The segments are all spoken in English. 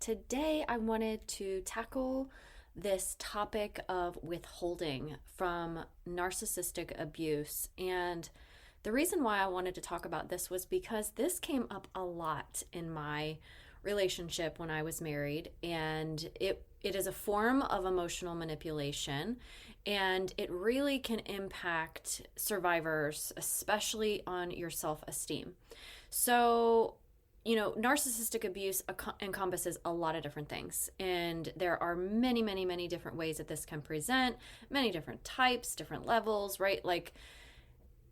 Today I wanted to tackle this topic of withholding from narcissistic abuse. And the reason why I wanted to talk about this was because this came up a lot in my relationship when I was married, and it is a form of emotional manipulation, and it really can impact survivors, especially on your self-esteem. So, narcissistic abuse encompasses a lot of different things. And there are many, many, many different ways that this can present, many different types, different levels, right? Like,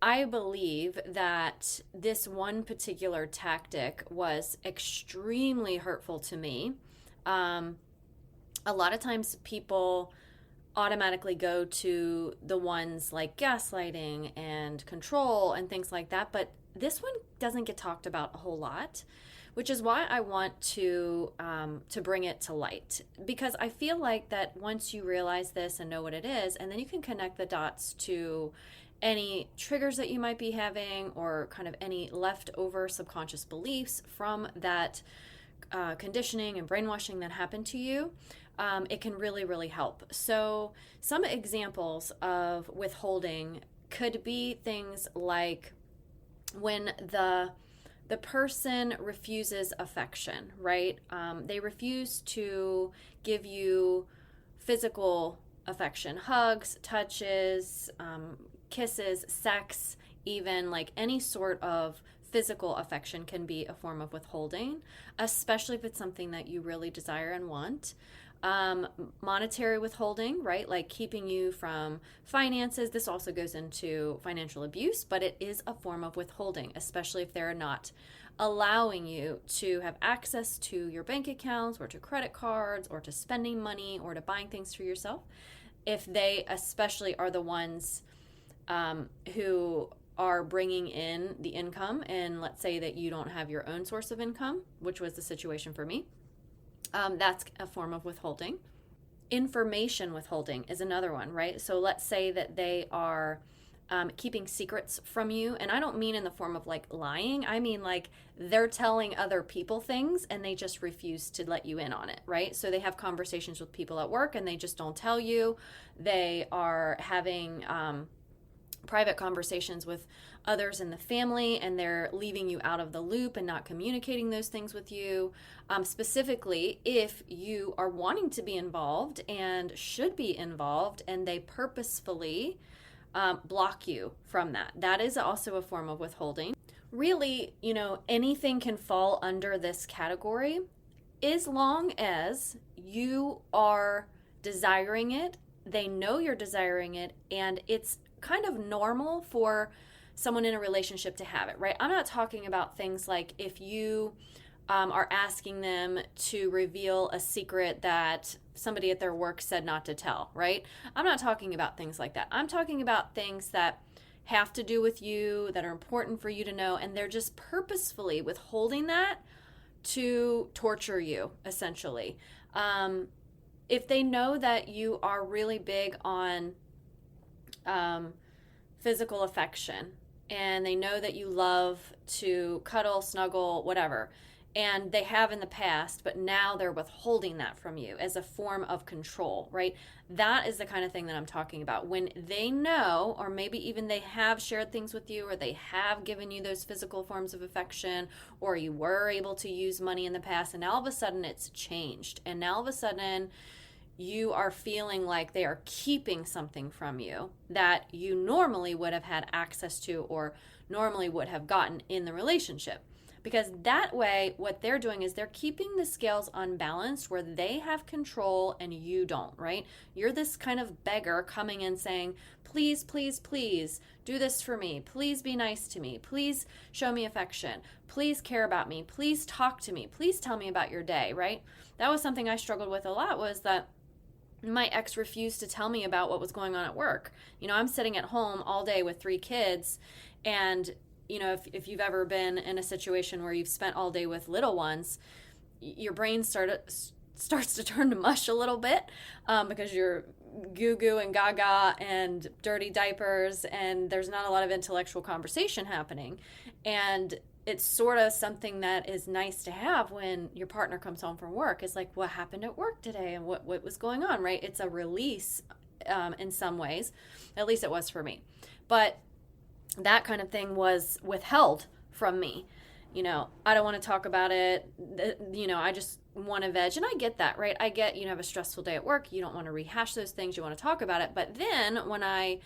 I believe that this one particular tactic was extremely hurtful to me. A lot of times people automatically go to the ones like gaslighting and control and things like that, but this one doesn't get talked about a whole lot, which is why I want to bring it to light, because I feel like that once you realize this and know what it is, and then you can connect the dots to any triggers that you might be having, or kind of any leftover subconscious beliefs from that conditioning and brainwashing that happened to you, it can really, really help. So some examples of withholding could be things like when the person refuses affection, right? They refuse to give you physical affection, hugs, touches, kisses, sex, even like any sort of physical affection can be a form of withholding, especially if it's something that you really desire and want. Monetary withholding, right? Like keeping you from finances. This also goes into financial abuse, but it is a form of withholding, especially if they're not allowing you to have access to your bank accounts or to credit cards or to spending money or to buying things for yourself. If they especially are the ones who are bringing in the income, and let's say that you don't have your own source of income, which was the situation for me. That's a form of withholding. Information withholding is another one, right? So let's say that they are keeping secrets from you. And I don't mean in the form of like lying. I mean like they're telling other people things and they just refuse to let you in on it, right? So they have conversations with people at work and they just don't tell you. They are having private conversations with others in the family, and they're leaving you out of the loop and not communicating those things with you. Specifically, if you are wanting to be involved and should be involved, and they purposefully block you from that. That is also a form of withholding. Really, anything can fall under this category as long as you are desiring it, they know you're desiring it, and it's kind of normal for someone in a relationship to have it, right? I'm not talking about things like if you are asking them to reveal a secret that somebody at their work said not to tell, right? I'm not talking about things like that. I'm talking about things that have to do with you, that are important for you to know, and they're just purposefully withholding that to torture you, essentially. If they know that you are really big on physical affection, and they know that you love to cuddle, snuggle, whatever, and they have in the past, but now they're withholding that from you as a form of control, right? That is the kind of thing that I'm talking about. When they know, or maybe even they have shared things with you, or they have given you those physical forms of affection, or you were able to use money in the past, and now all of a sudden it's changed, and now all of a sudden you are feeling like they are keeping something from you that you normally would have had access to or normally would have gotten in the relationship. Because that way, what they're doing is they're keeping the scales unbalanced where they have control and you don't, right? You're this kind of beggar coming in saying, please, please, please do this for me. Please be nice to me. Please show me affection. Please care about me. Please talk to me. Please tell me about your day, right? That was something I struggled with a lot, was that my ex refused to tell me about what was going on at work. I'm sitting at home all day with 3 kids, and if you've ever been in a situation where you've spent all day with little ones, your brain starts to turn to mush a little bit, because you're goo goo and gaga and dirty diapers, and there's not a lot of intellectual conversation happening. And it's sort of something that is nice to have when your partner comes home from work. It's like, what happened at work today and what was going on, right? It's a release in some ways. At least it was for me. But that kind of thing was withheld from me. I don't want to talk about it. I just want to veg. And I get that, right? I get, have a stressful day at work. You don't want to rehash those things. You want to talk about it. But then when I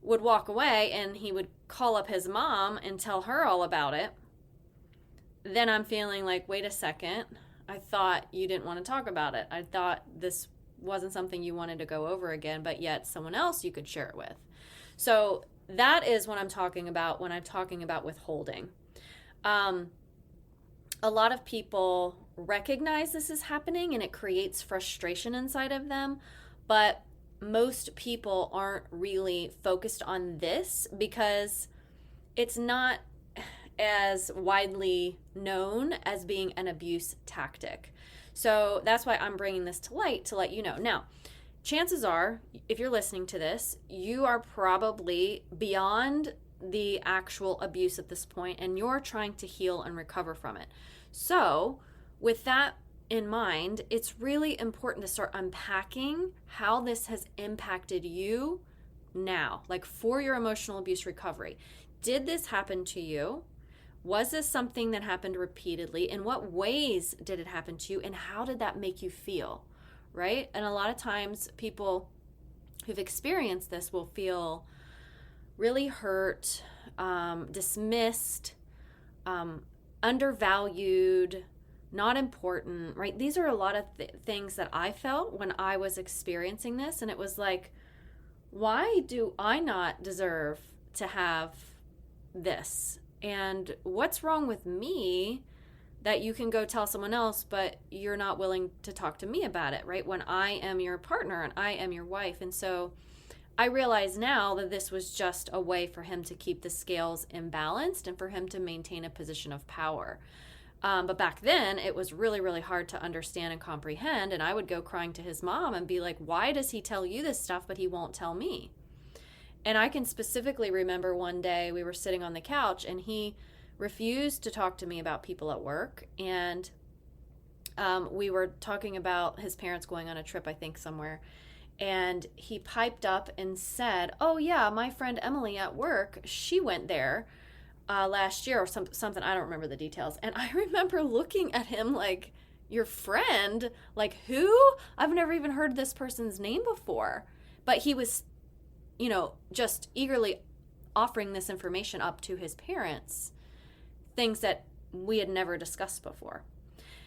would walk away and he would call up his mom and tell her all about it, then I'm feeling like, wait a second, I thought you didn't want to talk about it. I thought this wasn't something you wanted to go over again, but yet someone else you could share it with. So that is what I'm talking about when I'm talking about withholding. A lot of people recognize this is happening and it creates frustration inside of them, but most people aren't really focused on this because it's not as widely known as being an abuse tactic. So that's why I'm bringing this to light to let you know. Now, chances are, if you're listening to this, you are probably beyond the actual abuse at this point and you're trying to heal and recover from it. So with that in mind, it's really important to start unpacking how this has impacted you now, like for your emotional abuse recovery. Did this happen to you? Was this something that happened repeatedly? In what ways did it happen to you? And how did that make you feel, right? And a lot of times people who've experienced this will feel really hurt, dismissed, undervalued, not important, right? These are a lot of things that I felt when I was experiencing this. And it was like, why do I not deserve to have this? And what's wrong with me that you can go tell someone else, but you're not willing to talk to me about it, right? When I am your partner and I am your wife. And so I realize now that this was just a way for him to keep the scales imbalanced and for him to maintain a position of power. But back then, it was really, really hard to understand and comprehend. And I would go crying to his mom and be like, why does he tell you this stuff, but he won't tell me? And I can specifically remember one day we were sitting on the couch and he refused to talk to me about people at work. And we were talking about his parents going on a trip, I think, somewhere. And he piped up and said, oh, yeah, my friend Emily at work, she went there last year or something. I don't remember the details. And I remember looking at him like, your friend? Like who? I've never even heard this person's name before. But he was, just eagerly offering this information up to his parents, things that we had never discussed before.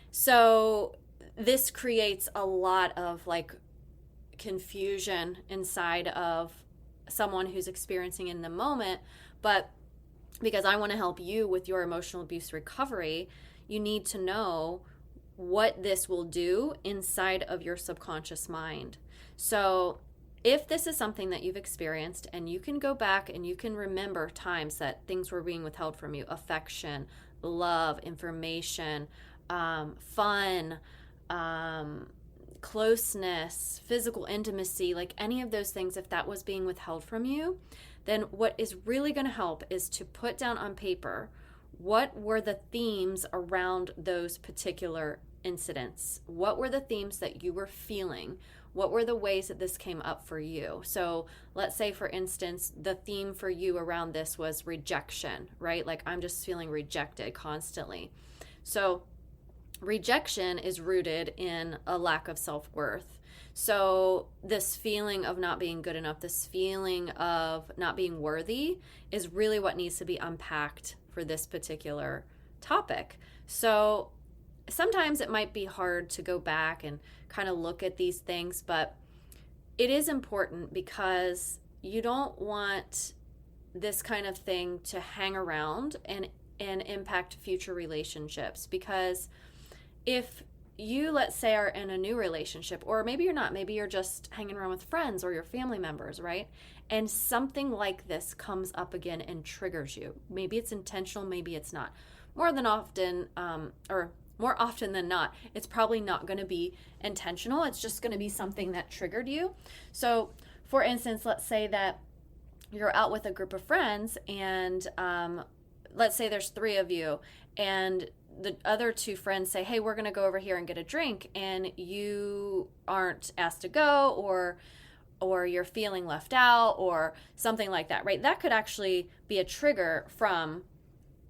So this creates a lot of confusion inside of someone who's experiencing it in the moment. But because I want to help you with your emotional abuse recovery, you need to know what this will do inside of your subconscious mind. So if this is something that you've experienced and you can go back and you can remember times that things were being withheld from you, affection, love, information, fun, closeness, physical intimacy, like any of those things, if that was being withheld from you, then what is really going to help is to put down on paper what were the themes around those particular incidents. What were the themes that you were feeling? What were the ways that this came up for you? So let's say, for instance, the theme for you around this was rejection, right? Like, I'm just feeling rejected constantly. So rejection is rooted in a lack of self-worth. So this feeling of not being good enough, this feeling of not being worthy is really what needs to be unpacked for this particular topic. So sometimes it might be hard to go back and kind of look at these things, but it is important because you don't want this kind of thing to hang around and impact future relationships. Because if you, let's say, are in a new relationship, or maybe you're not, maybe you're just hanging around with friends or your family members, right? And something like this comes up again and triggers you. Maybe it's intentional, maybe it's not. More often than not, it's probably not going to be intentional. It's just going to be something that triggered you. So, for instance, let's say that you're out with a group of friends and let's say there's three of you, and the other two friends say, hey, we're going to go over here and get a drink, and you aren't asked to go, or you're feeling left out or something like that, right? That could actually be a trigger from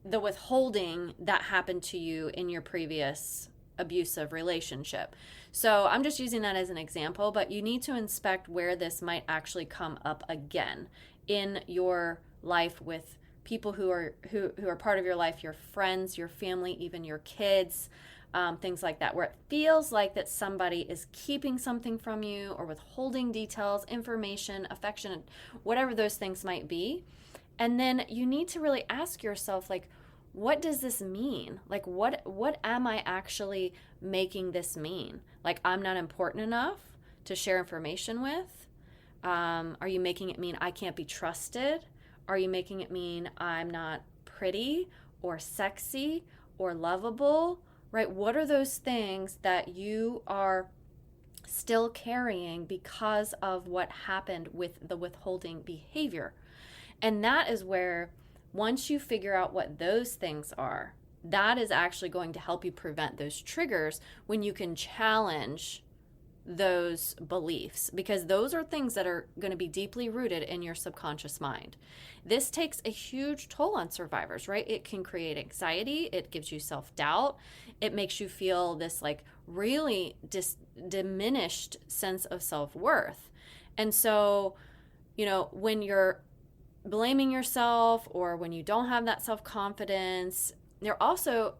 the withholding that happened to you in your previous abusive relationship. So I'm just using that as an example, but you need to inspect where this might actually come up again in your life with people who are part of your life, your friends, your family, even your kids, things like that, where it feels like that somebody is keeping something from you or withholding details, information, affection, whatever those things might be. And then you need to really ask yourself, like, what does this mean? Like, what am I actually making this mean? Like, I'm not important enough to share information with? Are you making it mean I can't be trusted? Are you making it mean I'm not pretty or sexy or lovable? Right? What are those things that you are still carrying because of what happened with the withholding behavior? And that is where, once you figure out what those things are, that is actually going to help you prevent those triggers when you can challenge those beliefs, because those are things that are going to be deeply rooted in your subconscious mind. This takes a huge toll on survivors, right? It can create anxiety, it gives you self-doubt, it makes you feel this like really diminished sense of self-worth. And so, when you're blaming yourself or when you don't have that self-confidence, you're also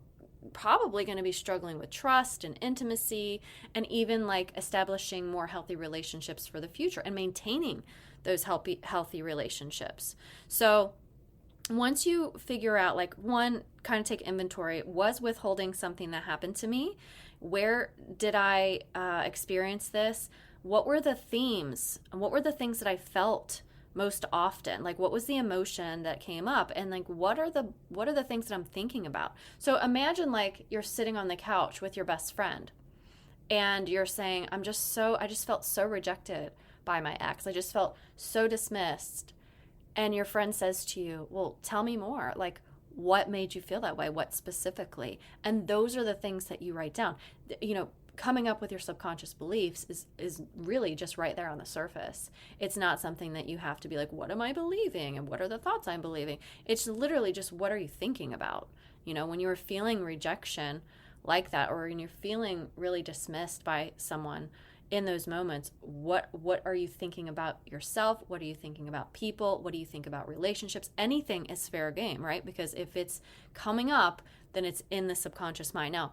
probably going to be struggling with trust and intimacy, and even like establishing more healthy relationships for the future and maintaining those healthy relationships. So once you figure out, like, one, kind of take inventory, was withholding something that happened to me? Where did I experience this? What were the themes? What were the things that I felt most often? Like, what was the emotion that came up? And like, what are the things that I'm thinking about? So imagine like you're sitting on the couch with your best friend and you're saying, I just felt so rejected by my ex. I just felt so dismissed. And your friend says to you, well, tell me more. Like, what made you feel that way? What specifically? And those are the things that you write down. Coming up with your subconscious beliefs is really just right there on the surface. It's not something that you have to be like, what am I believing? And what are the thoughts I'm believing? It's literally just, what are you thinking about? When you're feeling rejection like that, or when you're feeling really dismissed by someone in those moments, what are you thinking about yourself? What are you thinking about people? What do you think about relationships? Anything is fair game, right? Because if it's coming up, then it's in the subconscious mind. Now,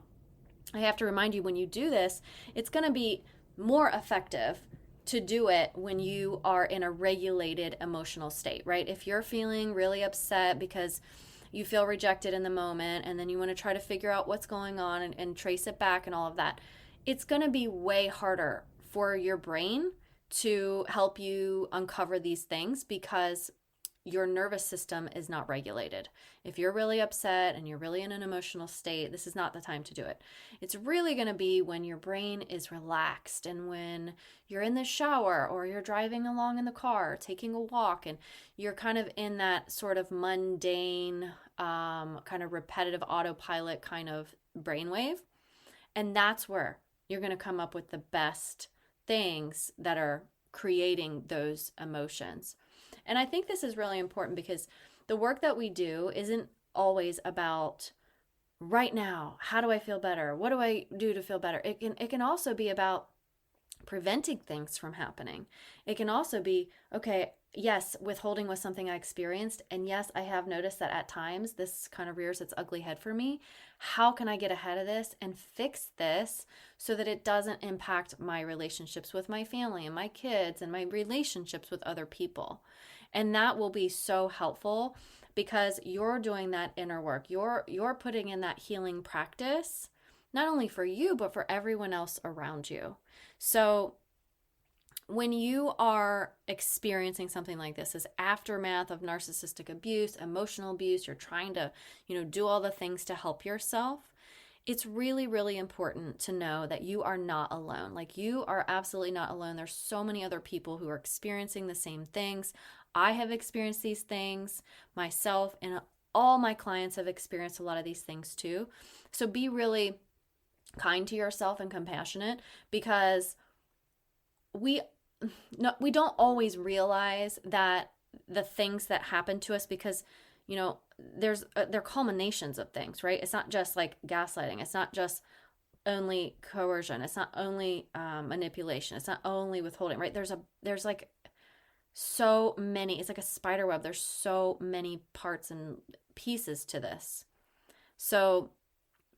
I have to remind you, when you do this, it's going to be more effective to do it when you are in a regulated emotional state, right? If you're feeling really upset because you feel rejected in the moment, and then you want to try to figure out what's going on and trace it back and all of that, it's going to be way harder for your brain to help you uncover these things, because your nervous system is not regulated. If you're really upset and you're really in an emotional state, this is not the time to do it. It's really going to be when your brain is relaxed, and when you're in the shower, or you're driving along in the car, taking a walk, and you're kind of in that sort of mundane, kind of repetitive autopilot kind of brainwave. And that's where you're going to come up with the best things that are creating those emotions. And I think this is really important, because the work that we do isn't always about right now, how do I feel better? What do I do to feel better? It can also be about preventing things from happening. It can also be, okay, yes, withholding was something I experienced, and yes, I have noticed that at times this kind of rears its ugly head for me. How can I get ahead of this and fix this so that it doesn't impact my relationships with my family and my kids and my relationships with other people? And that will be so helpful, because you're doing that inner work. You're putting in that healing practice, not only for you, but for everyone else around you. So when you are experiencing something like this aftermath of narcissistic abuse, emotional abuse, you're trying to, do all the things to help yourself, it's really, really important to know that you are not alone. Like, you are absolutely not alone. There's so many other people who are experiencing the same things. I have experienced these things myself in all my clients have experienced a lot of these things too. So be really kind to yourself and compassionate, because we don't always realize that the things that happen to us, because they're culminations of things, right? It's not just like gaslighting. It's not just only coercion. It's not only manipulation. It's not only withholding, right? There's like so many. It's like a spider web. There's so many parts and pieces to this. So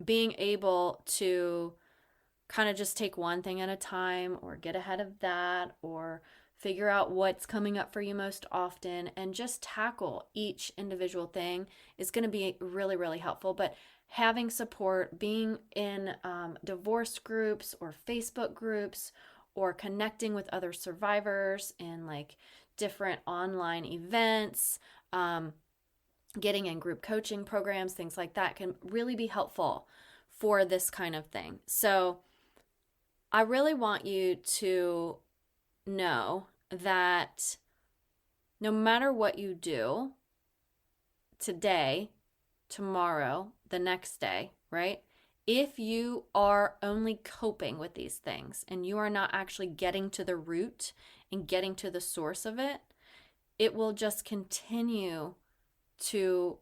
being able to kind of just take one thing at a time, or get ahead of that, or figure out what's coming up for you most often and just tackle each individual thing is going to be really, really helpful. But having support, being in divorce groups or Facebook groups, or connecting with other survivors in like different online events, getting in group coaching programs, things like that can really be helpful for this kind of thing. So I really want you to know that no matter what you do today, tomorrow, the next day, right? If you are only coping with these things and you are not actually getting to the root and getting to the source of it, it will just continue to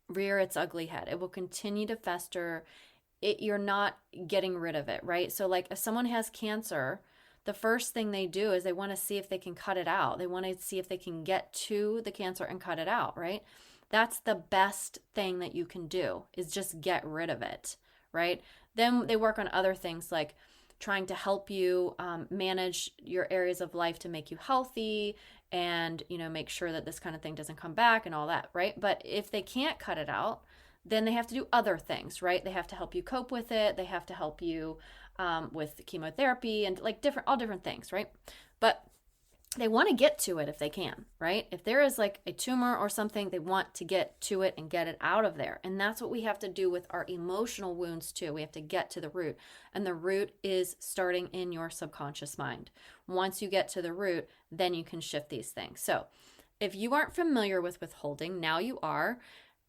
rear its ugly head. It will continue to fester. You're not getting rid of it, right? So like if someone has cancer, the first thing they do is they want to see if they can cut it out. They want to see if they can get to the cancer and cut it out, right? That's the best thing that you can do, is just get rid of it, right? Then they work on other things like trying to help you manage your areas of life to make you healthy, and make sure that this kind of thing doesn't come back and all that, right? But if they can't cut it out, then they have to do other things, right? They have to help you cope with it. They have to help you with chemotherapy and like all different things, right? But they want to get to it if they can, right? If there is like a tumor or something, they want to get to it and get it out of there. And that's what we have to do with our emotional wounds too. We have to get to the root. And the root is starting in your subconscious mind. Once you get to the root, then you can shift these things. So if you aren't familiar with withholding, now you are.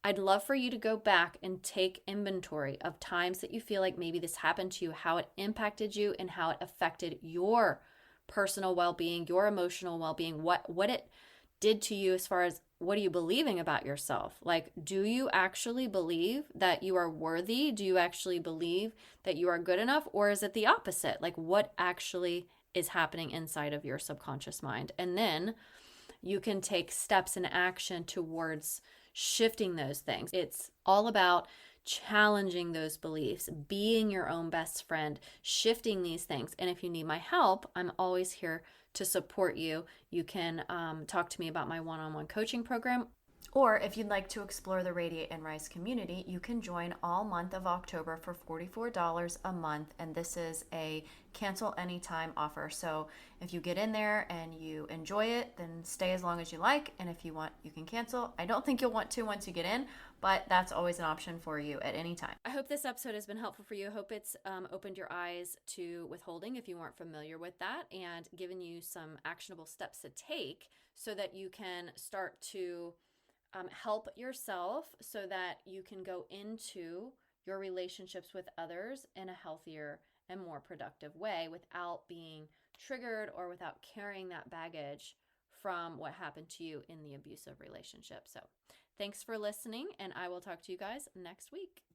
I'd love for you to go back and take inventory of times that you feel like maybe this happened to you, how it impacted you, and how it affected your personal well-being, your emotional well-being, what it did to you as far as what are you believing about yourself? Like, do you actually believe that you are worthy? Do you actually believe that you are good enough? Or is it the opposite? Like, what actually is happening inside of your subconscious mind? And then you can take steps in action towards shifting those things. It's all about challenging those beliefs, being your own best friend, shifting these things. And if you need my help, I'm always here to support you. You can talk to me about my one-on-one coaching program. Or if you'd like to explore the Radiate and Rise community, you can join all month of October for $44 a month. And this is a cancel anytime offer. So if you get in there and you enjoy it, then stay as long as you like. And if you want, you can cancel. I don't think you'll want to once you get in, but that's always an option for you at any time. I hope this episode has been helpful for you. I hope it's opened your eyes to withholding if you weren't familiar with that, and given you some actionable steps to take so that you can start to help yourself so that you can go into your relationships with others in a healthier and more productive way without being triggered or without carrying that baggage from what happened to you in the abusive relationship. So thanks for listening, and I will talk to you guys next week.